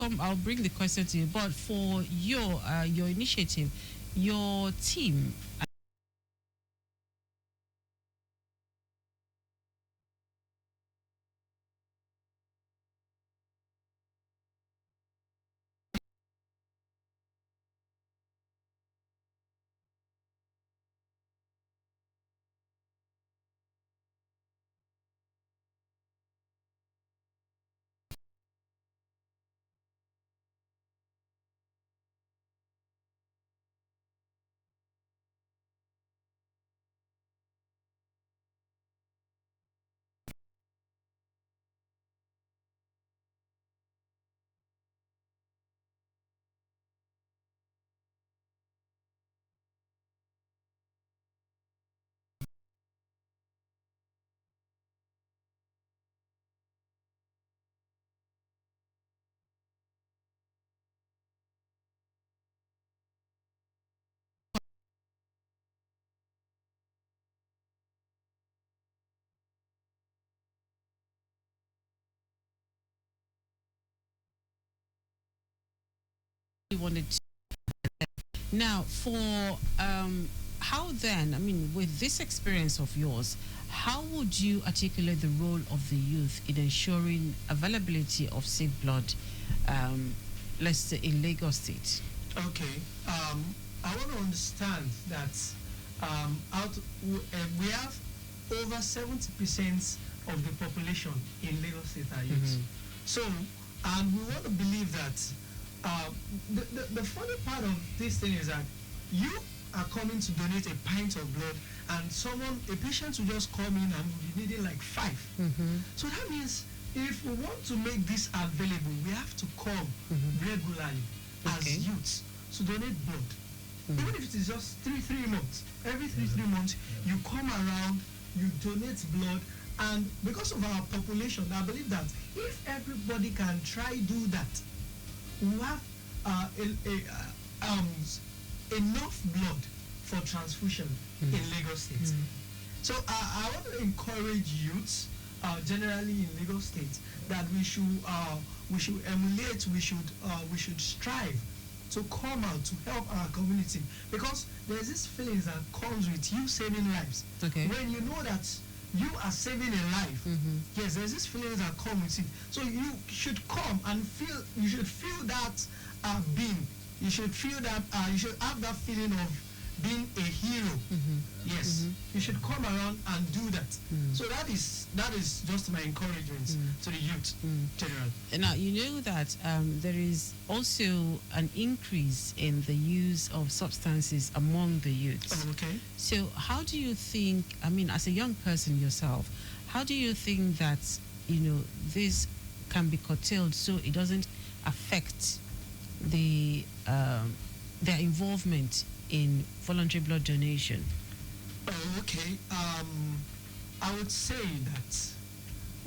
I'll bring the question to you. But for your initiative, your team, you wanted to. Now, for how then, I mean, with this experience of yours, how would you articulate the role of the youth in ensuring availability of safe blood, let's say in Lagos State? Okay. I want to understand that we have over 70% of the population in Lagos State are youth. So, and we want to believe that the funny part of this thing is that you are coming to donate a pint of blood, and a patient will just come in and will be needing like 5. So that means if we want to make this available, we have to come regularly as youths to donate blood. Even if it is just 3 months, every 3 months, you come around, you donate blood, and because of our population, I believe that if everybody can try do that, we have enough blood for transfusion in Lagos State. So I want to encourage youths generally in Lagos State that we should emulate, we should strive to come out to help our community, because there's this feeling that comes with you saving lives. Okay. When you know that you are saving a life, yes, there's this feeling that comes with it. So you should come and you should feel that being. You should feel that, you should have that feeling of being a hero. Yes, you should come around and do that. So that is just my encouragement to the youth generally. Now, you know that there is also an increase in the use of substances among the youths. Okay. So how do you think, I mean, as a young person yourself, how do you think that, this can be curtailed so it doesn't affect their involvement in voluntary blood donation? Oh, okay. I would say that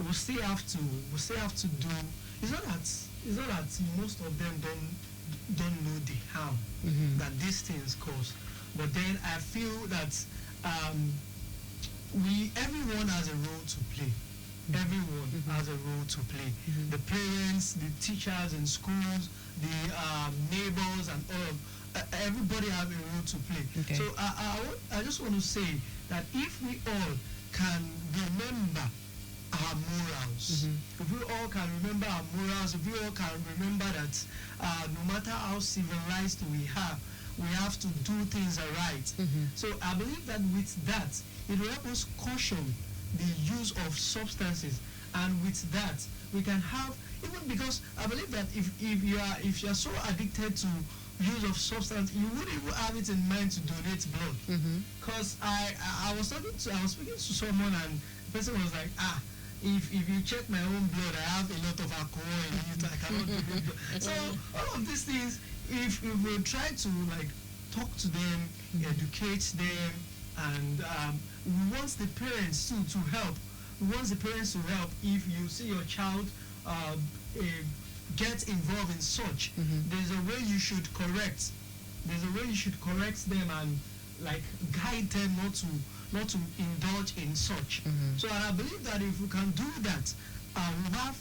we still have to do. It's not that most of them don't know the harm that these things cause, but then I feel that everyone has a role to play. Everyone has a role to play. The parents, the teachers in schools, the neighbors, and all of everybody have a role to play. Okay. So I just want to say that if we all can remember our morals, if we all can remember our morals, if we all can remember that no matter how civilized we have to do things right. So I believe that with that, it will help us caution the use of substances, and with that we can have, even because I believe that if you are so addicted to use of substance, you wouldn't even have it in mind to donate blood. Because I was speaking to someone, and the person was like, if you check my own blood, I have a lot of alcohol in it, I cannot donate blood. So all of these things, if we try to talk to them, educate them, and we want the parents to help. We want the parents to help. If you see your child get involved in such, there's a way you should correct. There's a way you should correct them and guide them not to indulge in such. So I believe that if we can do that, we have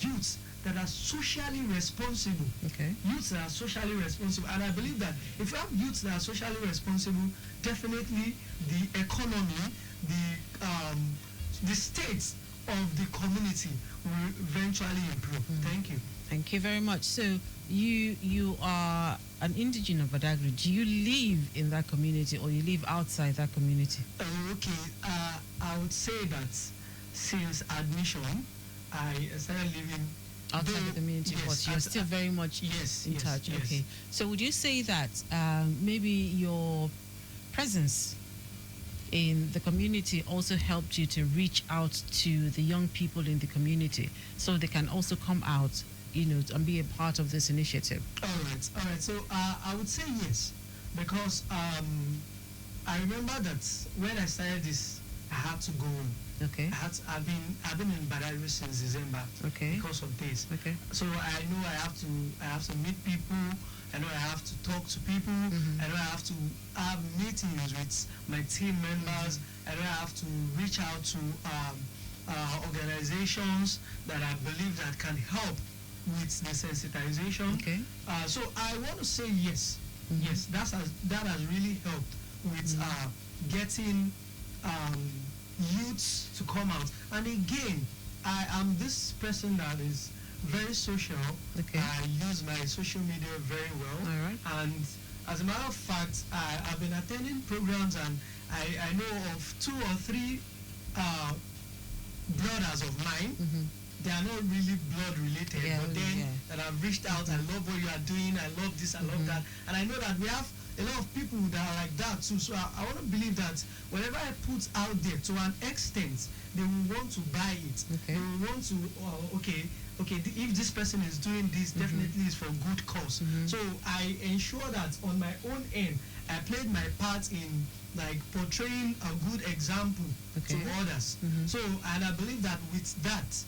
youths that are socially responsible. Okay. Youths that are socially responsible. And I believe that if you have youths that are socially responsible, definitely the economy, the state of the community will eventually improve. Thank you. Thank you very much. So you are an indigenous of Badagry. Do you live in that community or you live outside that community? Okay, I would say that since admission, I started living Outside the community, but you're still very much in touch. Yes. Okay. So would you say that maybe your presence in the community also helped you to reach out to the young people in the community so they can also come out, and be a part of this initiative? All right. So I would say yes, because I remember that when I started this, I had to go home. Okay. I've been in Badagry since December. Okay. Because of this. Okay. So I know I have to meet people. I know I have to talk to people. I know I have to have meetings with my team members. I know I have to reach out to organizations that I believe that can help with the sensitization. Okay. So I want to say yes. Yes, that has really helped with getting youths to come out. And again, I am this person that is very social. Okay. I use my social media very well. All right. And as a matter of fact, I've been attending programs, and I know of 2 or 3 brothers of mine. They are not really blood related, but then that have reached out. I love what you are doing. I love this. I love that. And I know that we have a lot of people that are like that too. So I want to believe that whatever I put out there, to an extent, they will want to buy it. Okay. They will want to, if this person is doing this, definitely is for good cause. So I ensure that on my own end, I played my part in like portraying a good example to others. So, and I believe that with that,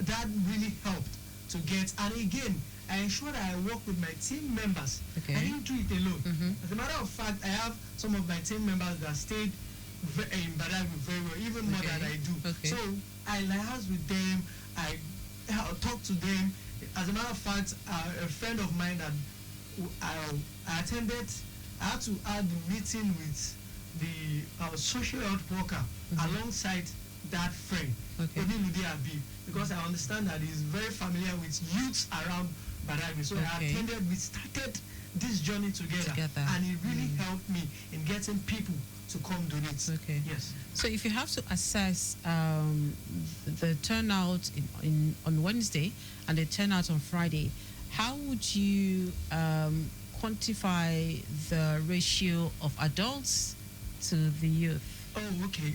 that really helped to get. And again, I ensure that I work with my team members. Okay. I didn't do it alone. As a matter of fact, I have some of my team members that stayed in Badagry very well, even more than I do. Okay. So I liaise with them. I talk to them. As a matter of fact, a friend of mine that I attended, I had to add the meeting with the social health worker alongside that friend, because I understand that he's very familiar with youths around Badagry. So we started this journey together. And it really helped me in getting people to come donate. Okay. Yes. So if you have to assess the turnout on Wednesday and the turnout on Friday, how would you quantify the ratio of adults to the youth? Oh, okay.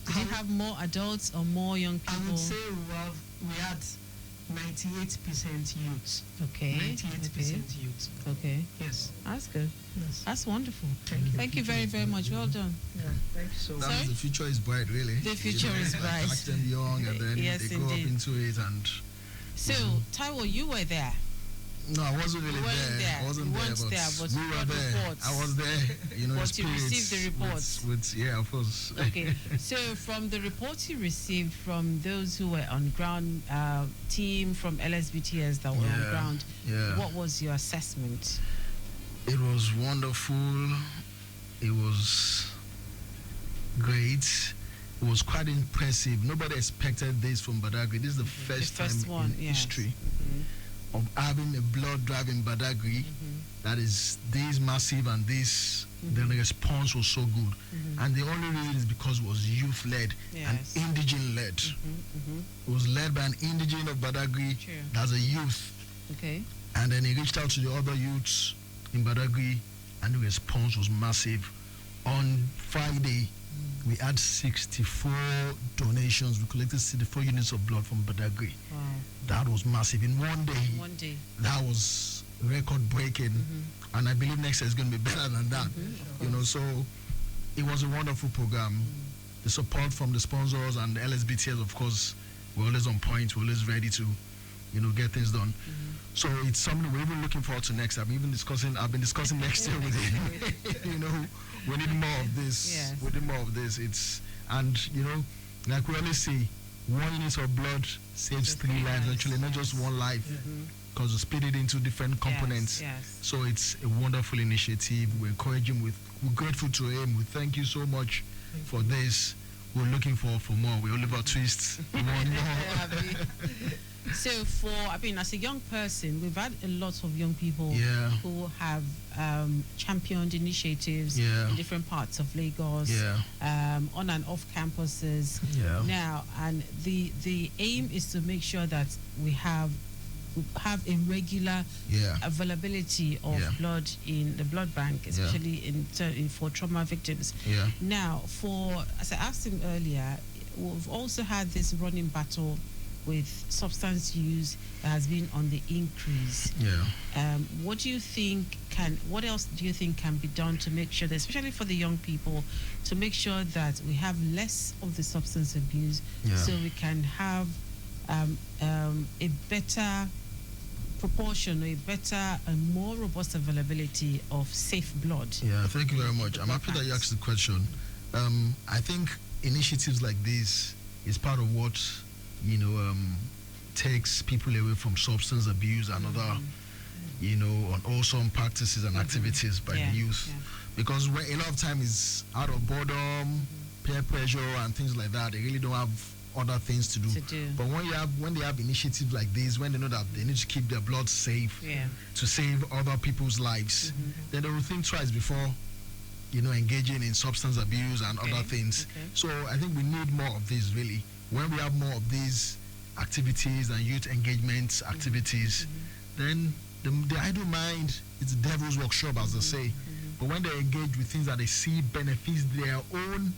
Do you have more adults or more young people? I would say we had 98% youth. Okay. 98% youth. Okay. Yes. That's good. Yes. That's wonderful. Thank you. Very, very much. Well done. Yeah. Thank you so much. Sorry? The future is bright, really. The future is bright. Catch them young, and then Yes, they grow up indeed. into it. And So, Taiwo, you were there. no, I wasn't really You weren't there. there. I wasn't You there, weren't but, there, but we you were got there. reports. I was there. You know, But you spirits received the reports. Yeah, of course. Okay. So, from the reports you received from those who were on ground, team from LSBTS that were on ground, what was your assessment? It was wonderful. It was great. It was quite impressive. Nobody expected this from Badagry. This is the first time in history of having a blood drive in Badagry that is this massive, and this the response was so good. And the only reason is because it was youth led and indigene led. It was led by an indigene of Badagry that's a youth. Okay. And then he reached out to the other youths in Badagry, and the response was massive. On Friday, we had 64 donations. We collected 64 units of blood from Badagry. Wow. That was massive. In one day, One day. that was record breaking. And I believe next year is going to be better than that. You know, so it was a wonderful program. The support from the sponsors and the LSBTS, of course, we're always on point. We're always ready to, get things done. So it's something we're even looking forward to next. I've been discussing next year with him. We need more of this. Yes. We need more of this. And like we always say, 1 unit of blood saves 3 lives, actually, not just one life, because we split it into different components. Yes. So it's a wonderful initiative. We encourage him. We're grateful to him. We thank you so much for this. We're looking for more. We Oliver Twist. We want more. So as a young person, we've had a lot of young people who have championed initiatives in different parts of Lagos, on and off campuses. Now, and the aim is to make sure that we have a regular availability of blood in the blood bank, especially for trauma victims. Now, as I asked him earlier, we've also had this running battle with substance use that has been on the increase. What do you think what else do you think can be done to make sure that, especially for the young people, to make sure that we have less of the substance abuse, so we can have a better proportion, or a better and more robust availability of safe blood? Thank you very much. I'm happy that you asked the question. I think initiatives like this is part of what takes people away from substance abuse and other unwholesome practices and activities by the youth, because a lot of time is out of boredom, peer pressure and things like that. They really don't have other things to do. But when they have initiatives like this, when they know that they need to keep their blood safe to save other people's lives, then they will think twice before engaging in substance abuse and other things. So I think we need more of this, really. When we have more of these activities and youth engagement activities, then the idle mind is the devil's workshop, as they say. But when they engage with things that they see benefits their own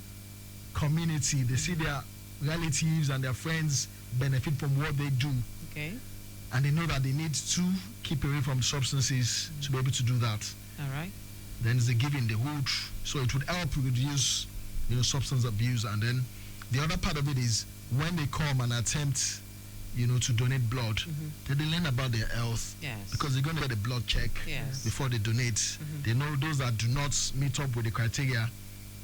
community, they see their relatives and their friends benefit from what they do, and they know that they need to keep away from substances to be able to do that. All right. Then it's a give in the wood, so it would help reduce substance abuse. And then the other part of it is when they come and attempt to donate blood, then they learn about their health, because they're going to get a blood check before they donate. They know those that do not meet up with the criteria,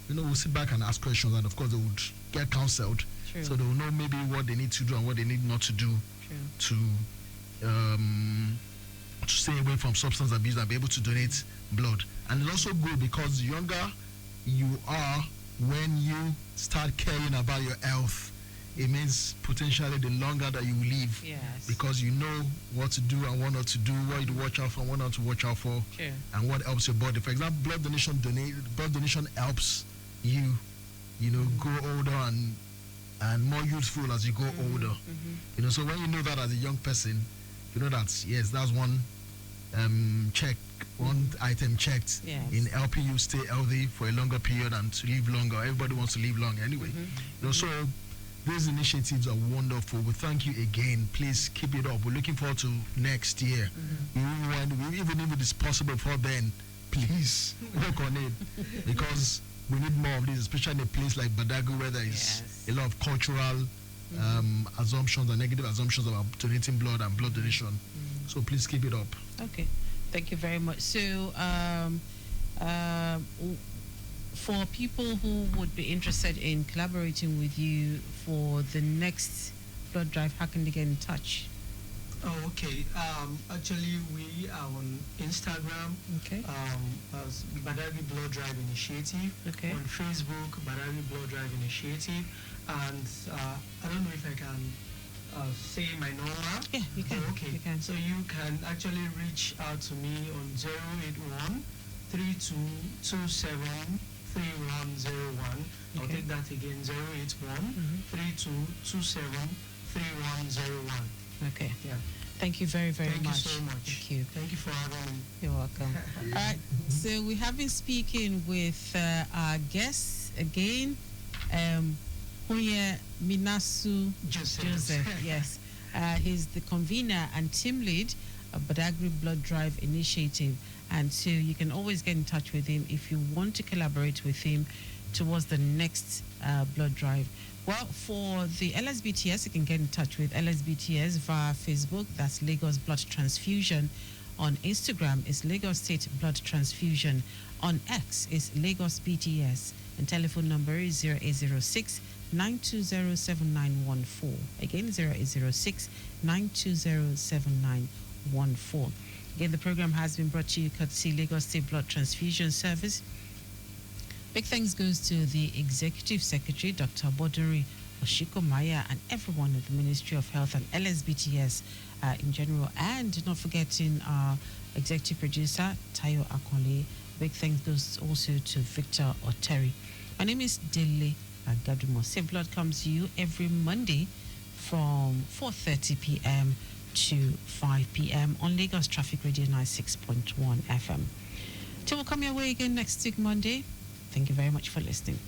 we'll sit back and ask questions, and of course they would get counseled. So they will know maybe what they need to do and what they need not to do to stay away from substance abuse and be able to donate blood. And it's also good because the younger you are when you start caring about your health, it means potentially the longer that you will live, because you know what to do and what not to do, what to watch out for and what not to watch out for, and what helps your body. For example, blood donation helps you grow older and more youthful as you go older. So when you know that as a young person, you know that yes, that's one item checked in helping you stay healthy for a longer period and to live longer. Everybody wants to live long anyway. So these initiatives are wonderful. We thank you again. Please keep it up. We're looking forward to next year. Even if it is possible for then, please work on it, because we need more of this, especially in a place like Badagry, where there is a lot of cultural assumptions and negative assumptions about donating blood and blood donation. So please keep it up. Okay, thank you very much. So for people who would be interested in collaborating with you for the next blood drive, how can they get in touch? Oh, okay. Actually, we are on Instagram. As Badagry Blood Drive Initiative. On Facebook, Badagry Blood Drive Initiative. And I don't know if I can say my number. Yeah, you can. Okay. You can. So you can actually reach out to me on 081 3227 3101. I'll take that again. 081 3227 3101. Okay. Yeah. Thank you very, very much. Thank you so much. Thank you. Thank you for having me. You're welcome. All right. So we have been speaking with our guests again, Hunye Minasu Joseph. Yes. He's the convener and team lead of Badagry Blood Drive Initiative. And so you can always get in touch with him if you want to collaborate with him towards the next blood drive. Well, for the LSBTS, you can get in touch with LSBTS via Facebook. That's Lagos Blood Transfusion. On Instagram, it's Lagos State Blood Transfusion. On X, it's Lagos BTS. And telephone number is 0806 9207914. Again, 0806 9207914. Again, the program has been brought to you courtesy Lagos State Blood Transfusion Service. Big thanks goes to the Executive Secretary, Dr. Bodori Oshikomaya, and everyone at the Ministry of Health and LSBTS in general. And not forgetting our Executive Producer, Tayo Akole. Big thanks goes also to Victor Oteri. My name is Dele Agadumo. Safe Blood comes to you every Monday from 4:30 p.m. to 5 p.m. on Lagos Traffic Radio 96.1 FM. Till we'll come your way again next week, Monday. Thank you very much for listening.